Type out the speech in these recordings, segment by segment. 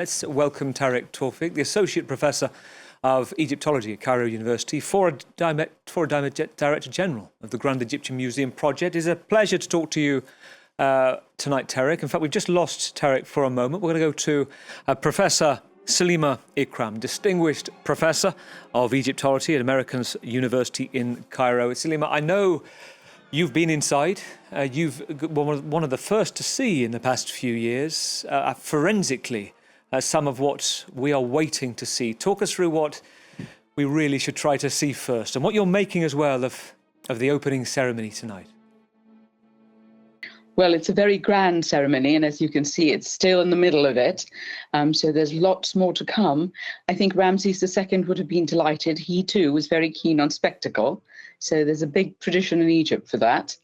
Let's welcome Tarek Tawfiq, the Associate Professor of Egyptology at Cairo University, former Director General of the Grand Egyptian Museum Project. It's a pleasure to talk to you tonight, Tarek. In fact, we've just lost Tarek for a moment. We're going to go to Professor Salima Ikram, Distinguished Professor of Egyptology at American University in Cairo. Salima, I know you've been inside. You've one of the first to see in the past few years, forensically, some of what we are waiting to see. Talk us through what we really should try to see first, and what you're making as well of the opening ceremony tonight. Well, it's a very grand ceremony, and as you can see, it's still in the middle of it. So there's lots more to come. I think Ramses II would have been delighted. He too was very keen on spectacle. So there's a big tradition in Egypt for that.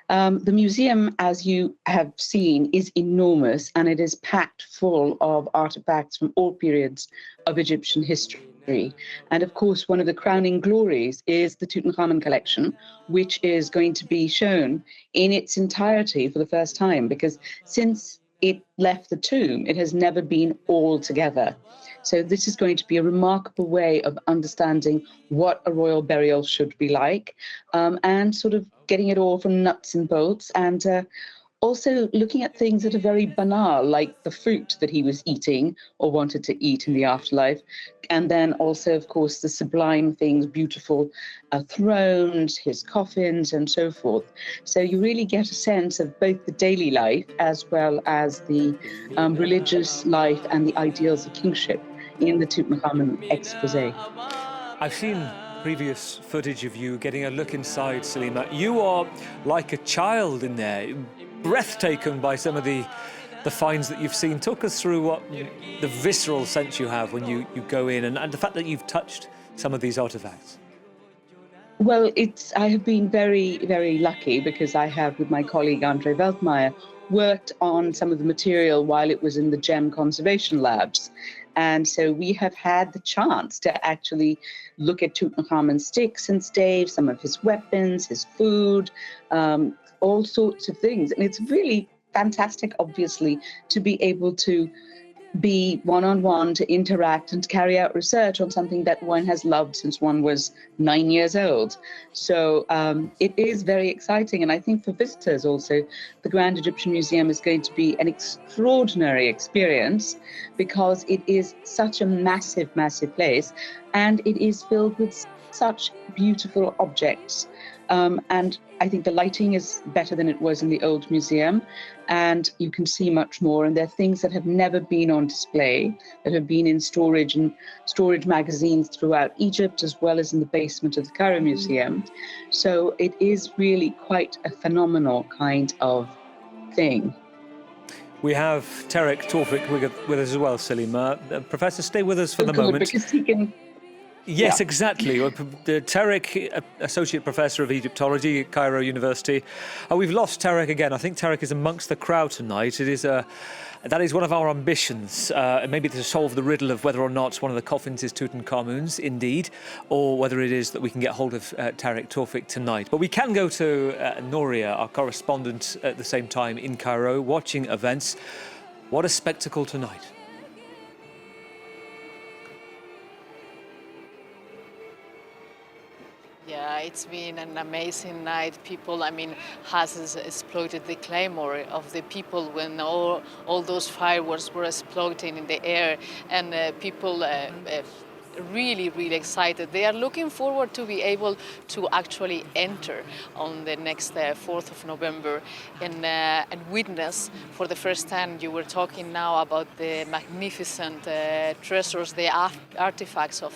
The museum, as you have seen, is enormous, and it is packed full of artifacts from all periods of Egyptian history. And of course, one of the crowning glories is the Tutankhamun collection, which is going to be shown in its entirety for the first time, because since it left the tomb, it has never been all together. So this is going to be a remarkable way of understanding what a royal burial should be like, and sort of getting it all from nuts and bolts, and also looking at things that are very banal, like the fruit that he was eating or wanted to eat in the afterlife. And then also, of course, the sublime things, beautiful thrones, his coffins, and so forth. So you really get a sense of both the daily life as well as the religious life and the ideals of kingship in the Tutankhamun expose. I've seen previous footage of you getting a look inside, Salima. You are like a child in there, breathtaking by some of the finds that you've seen. Talk us through what the visceral sense you have when you go in, and the fact that you've touched some of these artifacts. Well, I have been very, very lucky, because I have, with my colleague Andre Weltmeier, worked on some of the material while it was in the gem conservation labs. And so we have had the chance to actually look at Tutankhamun's sticks and staves, some of his weapons, his food, all sorts of things. And it's really fantastic, obviously, to be able to be one-on-one, to interact and to carry out research on something that one has loved since one was 9 years old. So it is very exciting. And I think for visitors also, the Grand Egyptian Museum is going to be an extraordinary experience, because it is such a massive, massive place, and it is filled with such beautiful objects. And I think the lighting is better than it was in the old museum, and you can see much more. And there are things that have never been on display, that have been in storage and storage magazines throughout Egypt, as well as in the basement of the Cairo Museum. So it is really quite a phenomenal kind of thing. We have Tarek Tawfiq with us as well, Salima. Professor, stay with us for the moment. Because he can... Yes, yeah. Exactly. Tarek, Associate Professor of Egyptology at Cairo University. We've lost Tarek again. I think Tarek is amongst the crowd tonight. That is one of our ambitions, maybe to solve the riddle of whether or not one of the coffins is Tutankhamun's, indeed, or whether it is that we can get hold of Tarek Tawfiq tonight. But we can go to Nouria, our correspondent, at the same time in Cairo, watching events. What a spectacle tonight. Yeah, it's been an amazing night. People, has exploded the claymore of the people when all those fireworks were exploding in the air, and people really, really excited. They are looking forward to be able to actually enter on the next 4th of November and witness for the first time. You were talking now about the magnificent treasures, the artifacts of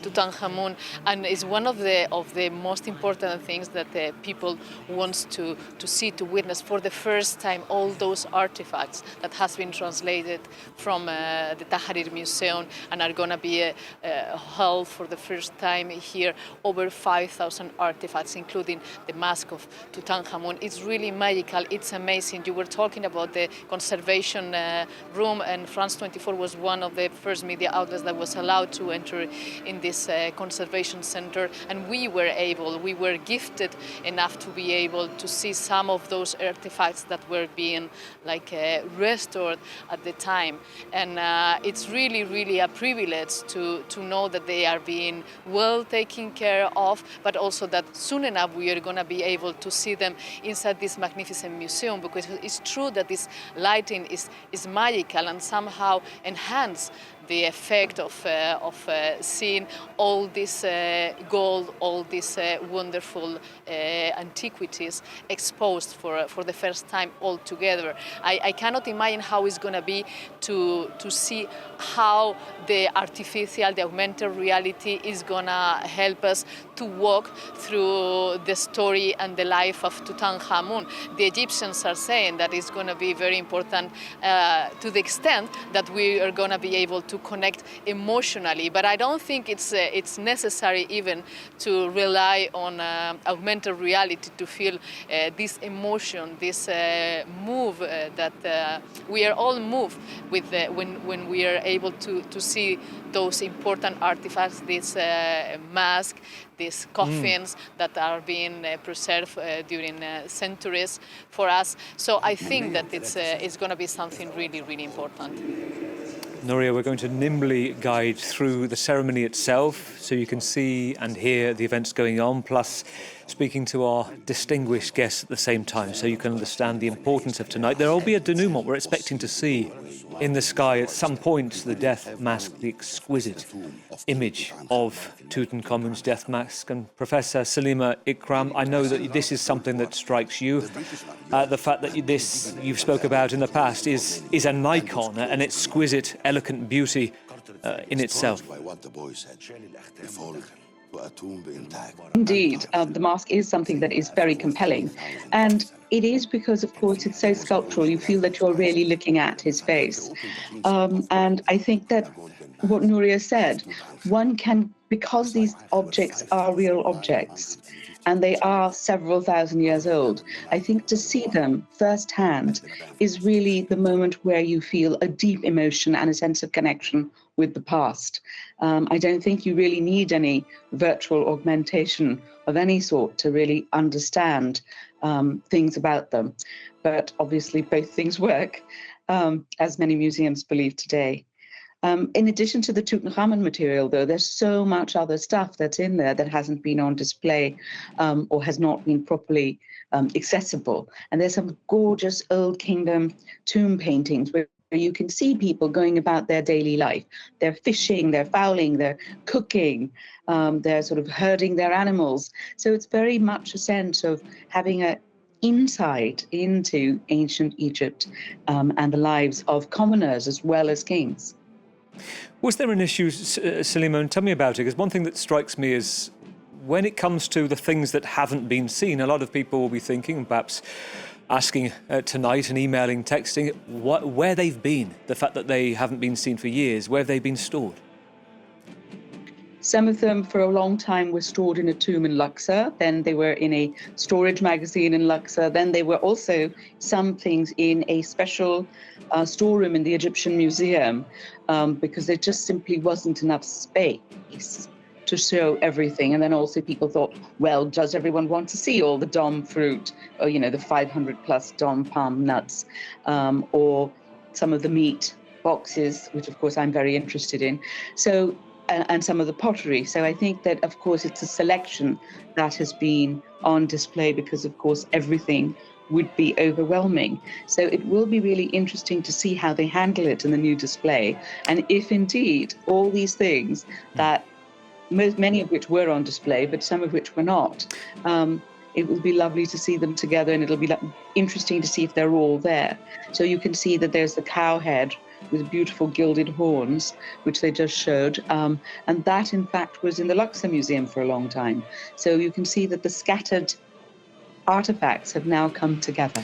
Tutankhamun, and it's one of the most important things that people want to see, to witness for the first time, all those artifacts that has been translated from the Tahrir Museum and are going to be held for the first time here over 5,000 artifacts, including the mask of Tutankhamun. It's really magical. It's amazing. You were talking about the conservation room, and France 24 was one of the first media outlets that was allowed to enter in this conservation center, and we were gifted enough to be able to see some of those artifacts that were being restored at the time. And it's really a privilege to know that they are being well taken care of, but also that soon enough we are going to be able to see them inside this magnificent museum, because it's true that this lighting is magical and somehow enhance the effect of seeing all this gold, all these wonderful antiquities exposed for the first time all together. I cannot imagine how it's going to be to see how the augmented reality is going to help us to walk through the story and the life of Tutankhamun. The Egyptians are saying that it's going to be very important to the extent that we are going to be able to connect emotionally. But I don't think it's necessary even to rely on augmented reality to feel this emotion, this move that we are all moved with when we are able to see those important artifacts, this mask, these coffins that are being preserved during centuries for us. So I think that it's going to be something really important. Nuria, we're going to nimbly guide through the ceremony itself so you can see and hear the events going on, plus speaking to our distinguished guests at the same time so you can understand the importance of tonight. There will be a denouement we're expecting to see in the sky at some point, the death mask, the exquisite image of Tutankhamun's death mask. And Professor Salima Ikram, I know that this is something that strikes you. The fact that you've spoke about in the past is an icon, an exquisite, elegant beauty in itself. Indeed, the mask is something that is very compelling. And it is because, of course, it's so sculptural. You feel that you're really looking at his face. And I think that what Nuria said, one can, because these objects are real objects, and they are several thousand years old, I think to see them firsthand is really the moment where you feel a deep emotion and a sense of connection with the past. I don't think you really need any virtual augmentation of any sort to really understand things about them. But obviously both things work, as many museums believe today. In addition to the Tutankhamun material, though, there's so much other stuff that's in there that hasn't been on display or has not been properly accessible. And there's some gorgeous Old Kingdom tomb paintings where you can see people going about their daily life. They're fishing, they're fowling, they're cooking, they're sort of herding their animals. So it's very much a sense of having an insight into ancient Egypt and the lives of commoners as well as kings. Was there an issue, Salima, and tell me about it, because one thing that strikes me is when it comes to the things that haven't been seen, a lot of people will be thinking, and perhaps asking tonight and emailing, texting, where they've been, the fact that they haven't been seen for years, where have they been stored? Some of them for a long time were stored in a tomb in Luxor, then they were in a storage magazine in Luxor, then they were also some things in a special storeroom in the Egyptian Museum because there just simply wasn't enough space to show everything. And then also people thought, well, does everyone want to see all the dom fruit, or, you know, the 500 plus dom palm nuts, or some of the meat boxes, which of course I'm very interested in. So, and some of the pottery. So I think that, of course, it's a selection that has been on display because, of course, everything would be overwhelming. So it will be really interesting to see how they handle it in the new display. And if indeed all these things that many of which were on display, but some of which were not, it will be lovely to see them together, and it'll be interesting to see if they're all there. So you can see that there's the cow head with beautiful gilded horns, which they just showed. And that, in fact, was in the Luxor Museum for a long time. So you can see that the scattered artifacts have now come together.